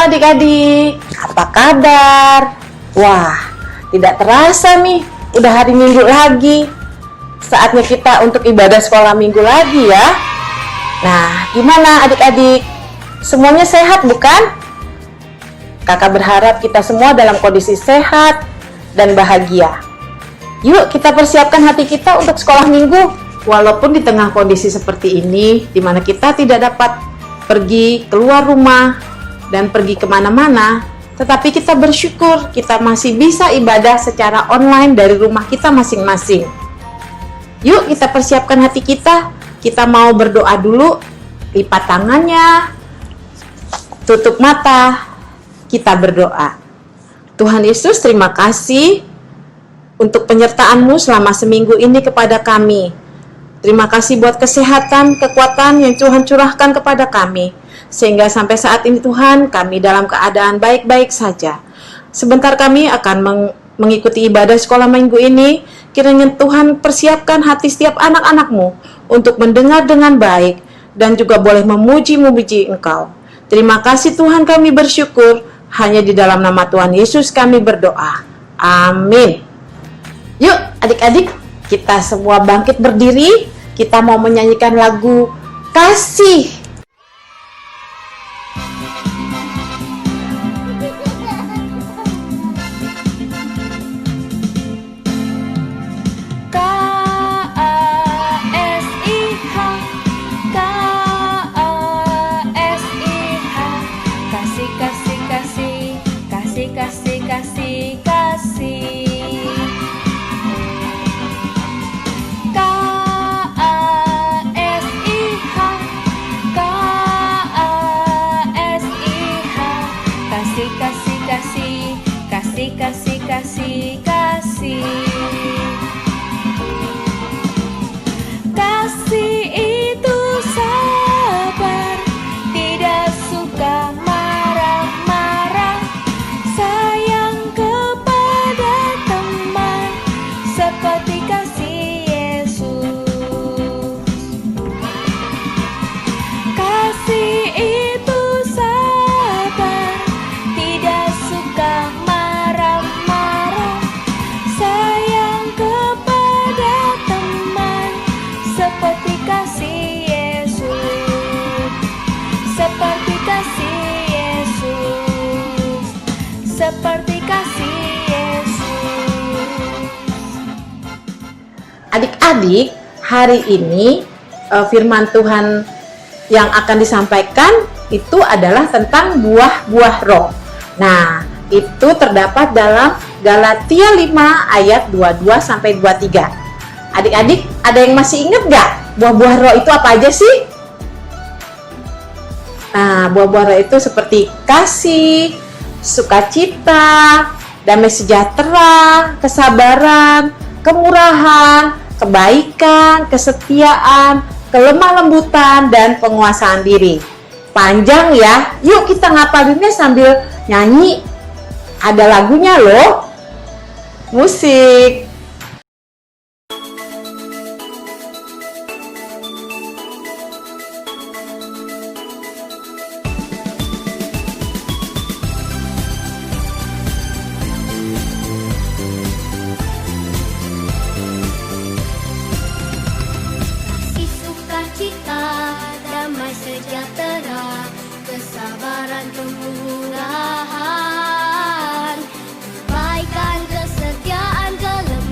adik-adik, apa kabar? Wah, tidak terasa nih, udah hari Minggu lagi. Saatnya kita untuk ibadah sekolah minggu lagi ya. Nah, gimana adik-adik? Semuanya sehat bukan? Kakak berharap kita semua dalam kondisi sehat dan bahagia. Yuk kita persiapkan hati kita untuk sekolah minggu. Walaupun di tengah kondisi seperti ini, di mana kita tidak dapat pergi keluar rumah dan pergi kemana-mana, tetapi kita bersyukur kita masih bisa ibadah secara online dari rumah kita masing-masing. Yuk kita persiapkan hati kita mau berdoa dulu, lipat tangannya, tutup mata, kita berdoa. Tuhan Yesus, terima kasih untuk penyertaan-Mu selama seminggu ini kepada kami. Terima kasih buat kesehatan, kekuatan yang Tuhan curahkan kepada kami. Sehingga sampai saat ini Tuhan, kami dalam keadaan baik-baik saja. Sebentar kami akan mengikuti ibadah sekolah minggu ini. Kiranya Tuhan persiapkan hati setiap anak-anak-Mu untuk mendengar dengan baik dan juga boleh memuji-muji Engkau. Terima kasih Tuhan, kami bersyukur. Hanya di dalam nama Tuhan Yesus kami berdoa. Amin. Yuk adik-adik, kita semua bangkit berdiri. Kita mau menyanyikan lagu Kasih. Kasih itu sabar, tidak suka marah-marah, sayang kepada teman seperti kasih Yesus. Kasih itu sabar, tidak suka marah-marah, sayang kepada teman seperti kasih Yesus. Seperti kasih Yesus. Seperti kasih Yesus. Adik-adik, hari ini firman Tuhan yang akan disampaikan itu adalah tentang buah-buah roh. Nah, itu terdapat dalam Galatia 5 ayat 22 sampai 23. Adik-adik, ada yang masih ingat nggak buah-buah roh itu apa aja sih? Nah, buah-buah roh itu seperti kasih, sukacita, damai sejahtera, kesabaran, kemurahan, kebaikan, kesetiaan, kelemah lembutan, dan penguasaan diri. Panjang ya, yuk kita ngapalinnya sambil nyanyi. Ada lagunya loh. Musik. Kasih sukacita, damai sejahtera, kesabaran kemurahan, kebaikan, kesetiaan, kelemah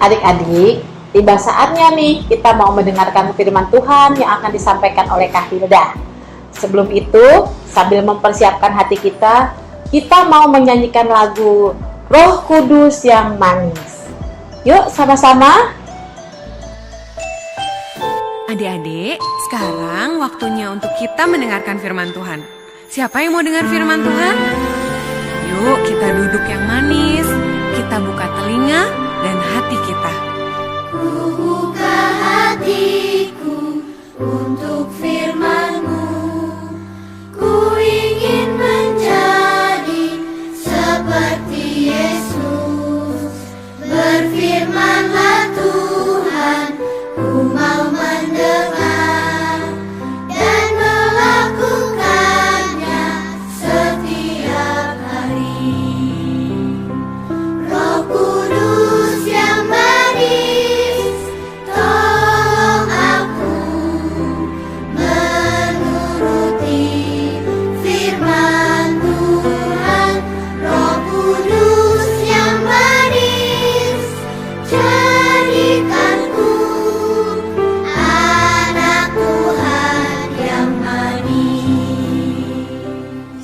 Adik-adik, tiba saatnya nih kita mau mendengarkan firman Tuhan yang akan disampaikan oleh Kak Hilda. Sebelum itu, sambil mempersiapkan hati kita mau menyanyikan lagu Roh Kudus yang manis. Yuk sama-sama. Adik-adik, sekarang waktunya untuk kita mendengarkan firman Tuhan. Siapa yang mau dengar firman Tuhan? Yuk kita duduk yang manis, kita buka telinga dan hati kita. Ku buka hatiku untuk firman-Mu. Ku ingin menjadi seperti Yesus. Berfirmanlah Tuhan, ku mau mendengar dan melakukannya setiap hari. Roh Kudus yang manis, tolong aku menuruti firman Tuhan. Roh Kudus yang manis, jadikanku anak Tuhan yang manis.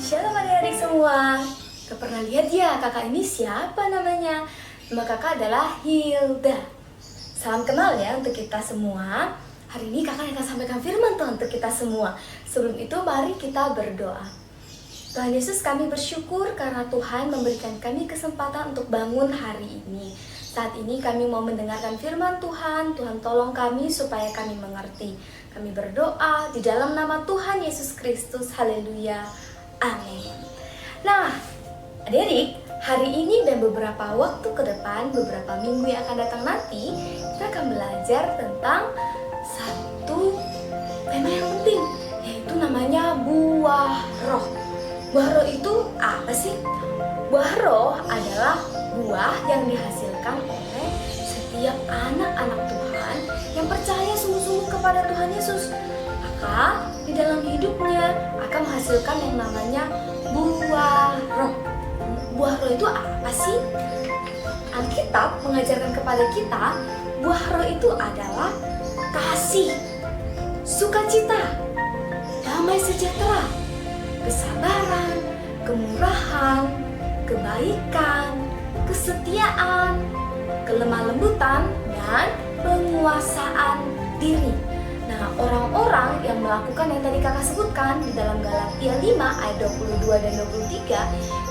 Shalom adik-adik semua. Gak pernah lihat ya kakak ini siapa namanya? Nama kakak adalah Hilda. Salam kenal ya untuk kita semua. Hari ini kakak akan sampaikan firman Tuhan untuk kita semua. Sebelum itu mari kita berdoa. Tuhan Yesus, kami bersyukur karena Tuhan memberikan kami kesempatan untuk bangun hari ini. Saat ini kami mau mendengarkan firman Tuhan. Tuhan tolong kami supaya kami mengerti. Kami berdoa di dalam nama Tuhan Yesus Kristus. Haleluya. Amin. Nah, adik-adik, hari ini dan beberapa waktu ke depan, beberapa minggu yang akan datang nanti, kita akan belajar tentang satu tema yang penting, yaitu namanya buah roh. Buah roh itu apa sih? Buah roh adalah buah yang dihasilkan oleh setiap anak-anak Tuhan yang percaya sungguh-sungguh kepada Tuhan Yesus. Maka di dalam hidupnya akan menghasilkan yang namanya buah roh. Buah roh itu apa sih? Alkitab mengajarkan kepada kita, buah roh itu adalah kasih, sukacita, damai sejahtera, kesabaran, kemurahan, kebaikan, kesetiaan, kelemah lembutan, dan penguasaan diri. Nah, orang-orang yang melakukan yang tadi kakak sebutkan di dalam Galatia 5 ayat 22 dan 23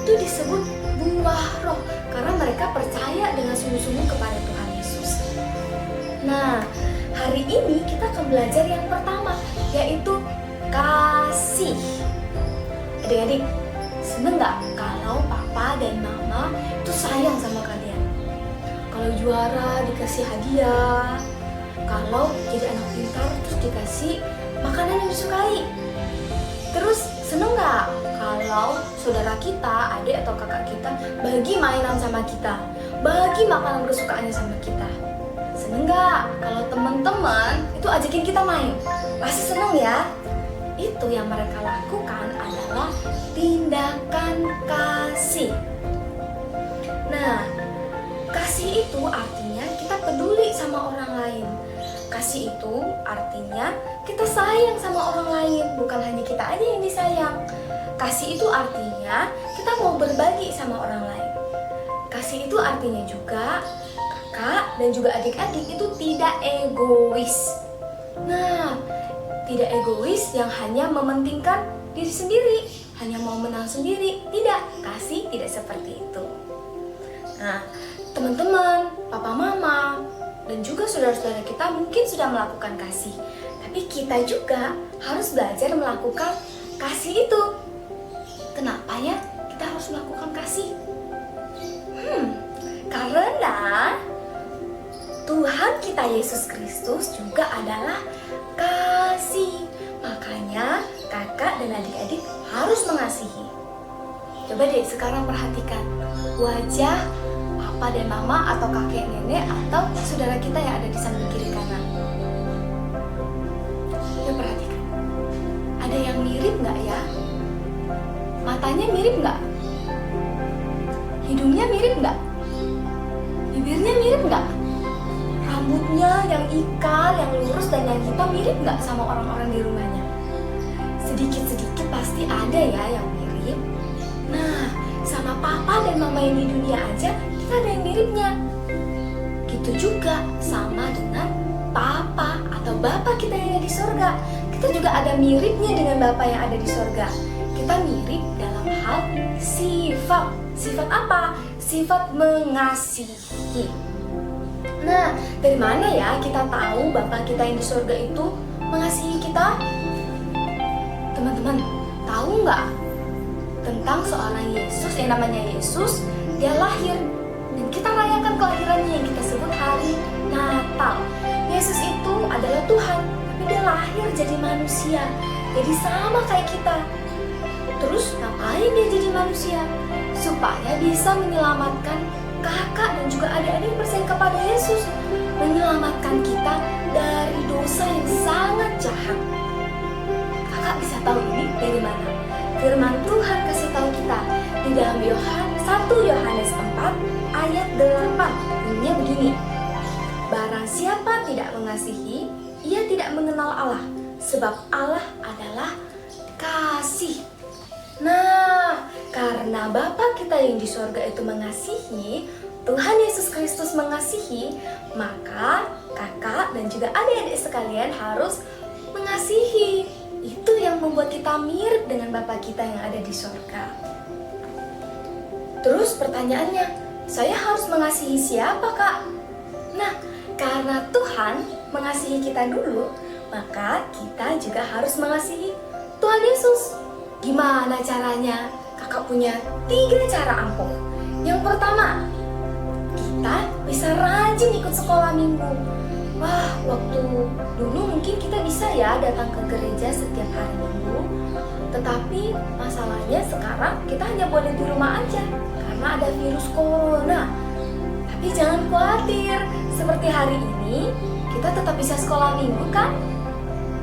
itu disebut buah roh karena mereka percaya dengan sungguh-sungguh kepada Tuhan Yesus. Nah, hari ini kita akan belajar yang pertama, yaitu kasih. Adik-adik, seneng gak kalau papa dan mama itu sayang sama kalian? Kalau juara dikasih hadiah, kalau jadi anak pintar terus dikasih makanan yang disukai. Terus seneng gak kalau saudara kita, adik atau kakak kita bagi mainan sama kita, bagi makanan kesukaannya sama kita? Seneng gak kalau teman-teman itu ajakin kita main? Pasti seneng ya. Itu yang mereka lakukan adalah tindakan kasih. Nah, kasih itu artinya kita peduli sama orang lain. Kasih itu artinya kita sayang sama orang lain, bukan hanya kita aja yang disayang. Kasih itu artinya kita mau berbagi sama orang lain. Kasih itu artinya juga kakak dan juga adik-adik itu tidak egois. Nah, tidak egois yang hanya mementingkan diri sendiri, hanya mau menang sendiri. Tidak, kasih tidak seperti itu. Nah, teman-teman, papa mama, dan juga saudara-saudara kita mungkin sudah melakukan kasih. Tapi kita juga harus belajar melakukan kasih itu. Kenapa ya kita harus melakukan kasih? Karena Tuhan kita Yesus Kristus juga adalah kasih. Makanya kakak dan adik-adik harus mengasihi. Coba deh sekarang perhatikan wajah papa dan mama atau kakek nenek atau saudara kita yang ada di samping kiri kanan. Yuk perhatikan. Ada yang mirip nggak ya? Matanya mirip nggak? Hidungnya mirip nggak? Bibirnya mirip nggak? rambutnya yang ikal, yang lurus dan yang hitam mirip nggak sama orang-orang di rumahnya? Sedikit-sedikit pasti ada ya yang mirip. Nah, sama papa dan mama yang di dunia aja kita ada yang miripnya. Gitu juga sama dengan papa atau bapak kita yang ada di sorga. Kita juga ada miripnya dengan bapak yang ada di sorga. Kita mirip dalam hal sifat. Sifat apa? Sifat mengasihi. Nah, dari mana ya kita tahu bapak kita yang di sorga itu mengasihi kita? Teman-teman, tahu nggak tentang seorang Yesus yang namanya Yesus? Dia lahir dan kita rayakan kelahirannya yang kita sebut hari Natal. Yesus itu adalah Tuhan, tapi dia lahir jadi manusia, jadi sama kayak kita. Terus ngapain dia jadi manusia? Supaya bisa menyelamatkan kakak dan juga adik-adik yang percaya kepada Yesus, menyelamatkan kita dari dosa yang sangat jahat. Kakak bisa tahu ini dari mana? Firman Tuhan kasih tahu kita di dalam 1 Yohanes 4 ayat 8. Bunyinya begini. Barang siapa tidak mengasihi, ia tidak mengenal Allah, sebab Allah adalah kasih. Nah, karena Bapa kita yang di sorga itu mengasihi, Tuhan Yesus Kristus mengasihi, maka kakak dan juga adik-adik sekalian harus mengasihi. Itu yang membuat kita mirip dengan Bapa kita yang ada di sorga. Terus pertanyaannya, saya harus mengasihi siapa, Kak? Nah, karena Tuhan mengasihi kita dulu, maka kita juga harus mengasihi Tuhan Yesus. Gimana caranya? Kakak punya 3 cara ampuh. Yang pertama, kita bisa rajin ikut sekolah minggu. Wah, waktu dulu mungkin kita bisa ya datang ke gereja setiap hari minggu. Tetapi masalahnya sekarang kita hanya boleh di rumah aja karena ada virus corona. Tapi jangan khawatir, seperti hari ini kita tetap bisa sekolah minggu kan?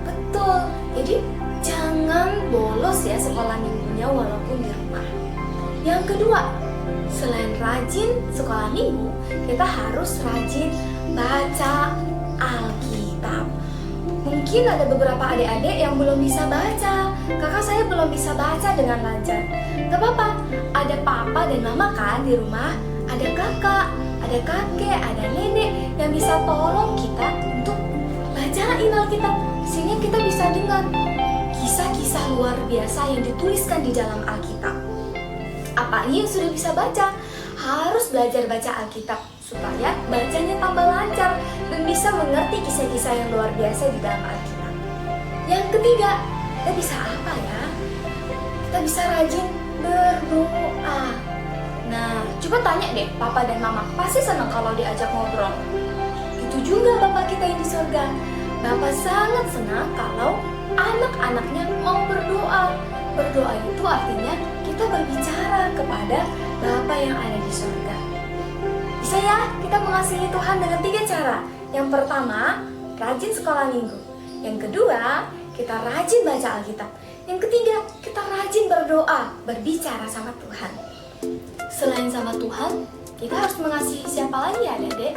Betul, jadi jangan bolos ya sekolah minggunya walaupun di rumah. Yang kedua, selain rajin sekolah minggu, kita harus rajin baca Alkitab. Mungkin ada beberapa adik-adik yang belum bisa baca. Kakak saya belum bisa baca dengan lancar. Gak apa-apa, ada papa dan mama kan di rumah. Ada kakak, ada kakek, ada nenek yang bisa tolong kita untuk bacain Alkitab. Sehingga kita bisa dengar kisah-kisah luar biasa yang dituliskan di dalam Alkitab. Apa yang sudah bisa baca? Harus belajar baca Alkitab supaya bacanya tambah lancar dan bisa mengerti kisah-kisah yang luar biasa di dalam Alkitab. Yang ketiga, kita bisa apa ya? Kita bisa rajin berdoa. Nah, coba tanya deh papa dan mama, pasti senang kalau diajak ngobrol. Itu juga Bapak kita yang di surga. Bapak sangat senang kalau anak-anaknya mau berdoa. Berdoa itu artinya kita berbicara kepada Bapa yang ada di surga. Bisa ya kita mengasihi Tuhan dengan 3 cara. Yang pertama, rajin sekolah minggu. Yang kedua, kita rajin baca Alkitab. Yang ketiga, kita rajin berdoa, berbicara sama Tuhan. Selain sama Tuhan, kita harus mengasihi siapa lagi ya, Dek?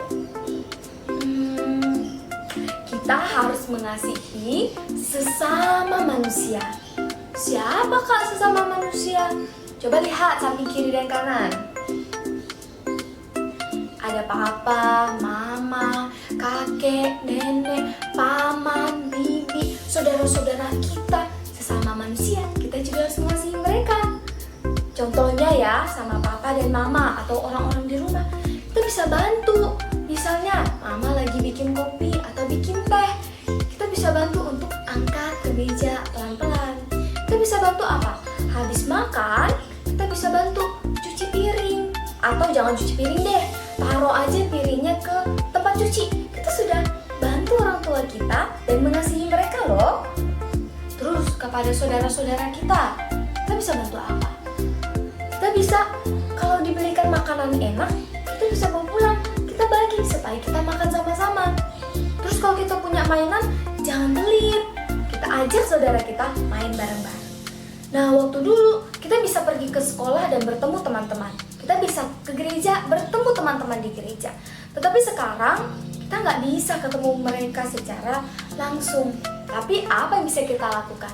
Kita harus mengasihi sesama manusia. Siapa Kak sesama manusia? Coba lihat samping kiri dan kanan. Ada papa, mama, kakek, nenek, paman, bibi, saudara-saudara kita, sesama manusia. Kita juga harus mengasihi mereka. Contohnya ya, sama papa dan mama atau orang-orang di rumah, kita bisa bantu. Misalnya, mama lagi bikin kopi atau bikin teh, kita bisa bantu untuk angkat ke meja pelan-pelan. Kita bisa bantu apa? Habis makan, kita bisa bantu cuci piring. Atau jangan cuci piring deh, taruh aja piringnya ke tempat cuci. Kita sudah bantu orang tua kita dan mengasihi mereka loh. Terus kepada saudara-saudara kita bisa bantu apa? Kita bisa, kalau dibelikan makanan enak, kita bisa bawa pulang. Kita bagi supaya kita makan sama-sama. Terus kalau kita punya mainan, jangan pelit. Kita ajak saudara kita main bareng-bareng. Nah, waktu dulu kita bisa pergi ke sekolah dan bertemu teman-teman. Kita bisa ke gereja, bertemu teman-teman di gereja. Tetapi sekarang kita kita nggak bisa ketemu mereka secara langsung. Tapi apa yang bisa kita lakukan?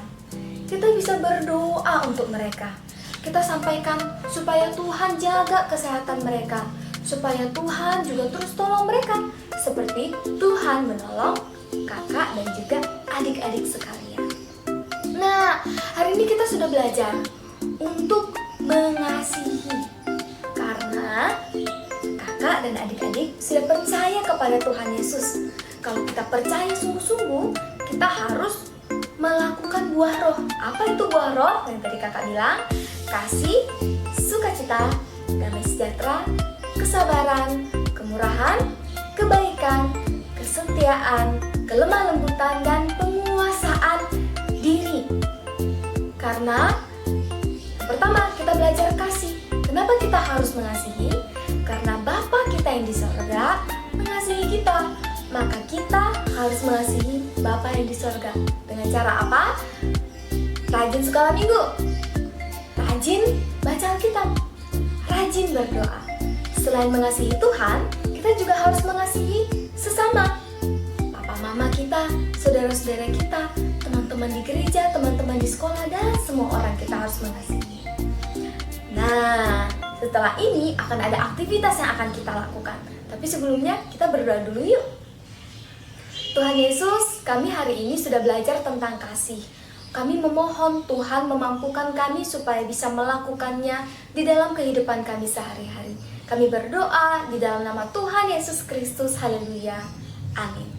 Kita bisa berdoa untuk mereka. Kita sampaikan supaya Tuhan jaga kesehatan mereka, supaya Tuhan juga terus tolong mereka, seperti Tuhan menolong kakak dan juga adik-adik sekalian. Nah, hari ini kita sudah belajar untuk mengasihi, karena kakak dan adik-adik sudah percaya kepada Tuhan Yesus. Kalau kita percaya sungguh-sungguh, kita harus melakukan buah roh. Apa itu buah roh? Yang tadi kakak bilang, kasih, sukacita, damai sejahtera, kesabaran, kemurahan, kebaikan, kesetiaan, kelemah lembutan, dan penguasaan diri. Karena yang pertama kita belajar kasih. Kenapa kita harus mengasihi? Karena Bapa kita yang di sorga mengasihi kita. Maka kita harus mengasihi Bapa yang di sorga. Dengan cara apa? Rajin sekolah minggu, rajin baca Alkitab, rajin berdoa. Selain mengasihi Tuhan, kita juga harus mengasihi sesama. Papa mama kita, saudara-saudara kita, teman-teman di gereja, teman-teman di sekolah, dan semua orang kita harus mengasihi. Nah, setelah ini akan ada aktivitas yang akan kita lakukan. Tapi sebelumnya kita berdoa dulu yuk. Tuhan Yesus, kami hari ini sudah belajar tentang kasih. Kami memohon Tuhan memampukan kami supaya bisa melakukannya di dalam kehidupan kami sehari-hari. Kami berdoa di dalam nama Tuhan Yesus Kristus. Haleluya. Amin.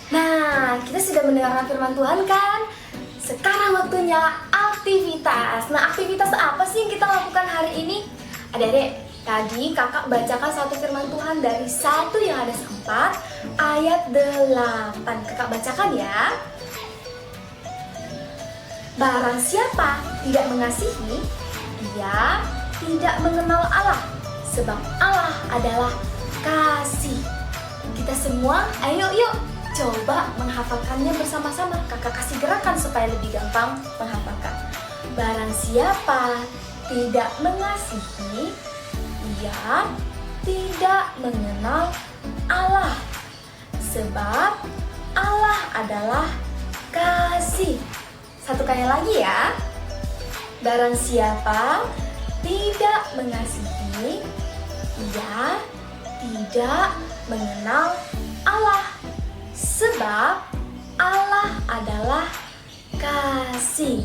Nah, kita sudah mendengarkan firman Tuhan kan? Sekarang waktunya aktivitas. Nah, aktivitas apa sih yang kita lakukan hari ini? Adik-adik, tadi kakak bacakan satu firman Tuhan dari 1 Yohanes 4 ayat 8. Kakak bacakan ya. Barang siapa tidak mengasihi, dia tidak mengenal Allah, sebab Allah adalah kasih. Kita semua, ayo yuk coba menghafalkannya bersama-sama. Kakak kasih gerakan supaya lebih gampang menghafalkan. Barang siapa tidak mengasihi, dia tidak mengenal Allah, sebab Allah adalah kasih. Satu kali lagi ya. Barang siapa tidak mengasihi, dia tidak mengenal Allah, sebab Allah adalah kasih.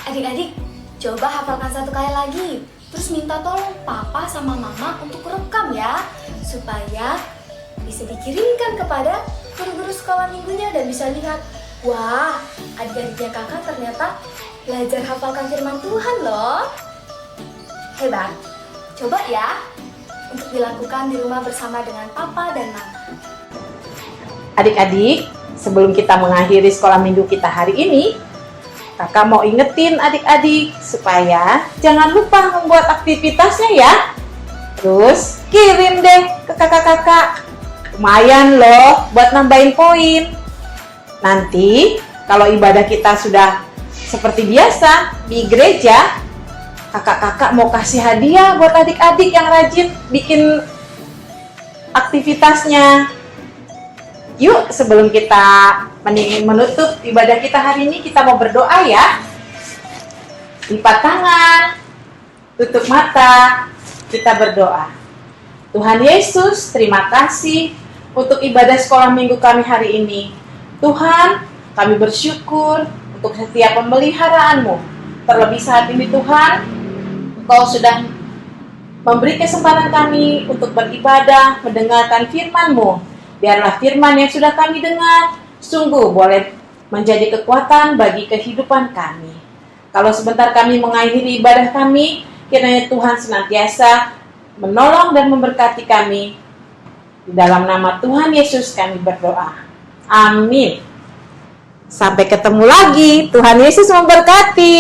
Adik-adik, coba hafalkan satu kali lagi. Terus minta tolong papa sama mama untuk rekam ya, supaya bisa dikirimkan kepada guru-guru sekolah minggunya dan bisa lihat, wah, adik-adiknya kakak ternyata belajar hafalkan firman Tuhan loh. Hebat. Coba ya untuk dilakukan di rumah bersama dengan papa dan mama. Adik-adik, sebelum kita mengakhiri sekolah minggu kita hari ini, kakak mau ingetin adik-adik supaya jangan lupa membuat aktivitasnya ya. Terus kirim deh ke kakak-kakak. Lumayan loh buat nambahin poin. Nanti kalau ibadah kita sudah seperti biasa di gereja, kakak-kakak mau kasih hadiah buat adik-adik yang rajin bikin aktivitasnya. Yuk, sebelum kita menutup ibadah kita hari ini, kita mau berdoa ya. Lipat tangan, tutup mata, kita berdoa. Tuhan Yesus, terima kasih untuk ibadah sekolah minggu kami hari ini. Tuhan, kami bersyukur untuk setiap pemeliharaan-Mu. Terlebih saat ini Tuhan, Engkau sudah memberi kesempatan kami untuk beribadah, mendengarkan firman-Mu. Biarlah firman yang sudah kami dengar sungguh boleh menjadi kekuatan bagi kehidupan kami. Kalau sebentar kami mengakhiri ibadah kami, kiranya Tuhan senantiasa menolong dan memberkati kami. Di dalam nama Tuhan Yesus kami berdoa. Amin. Sampai ketemu lagi. Tuhan Yesus memberkati.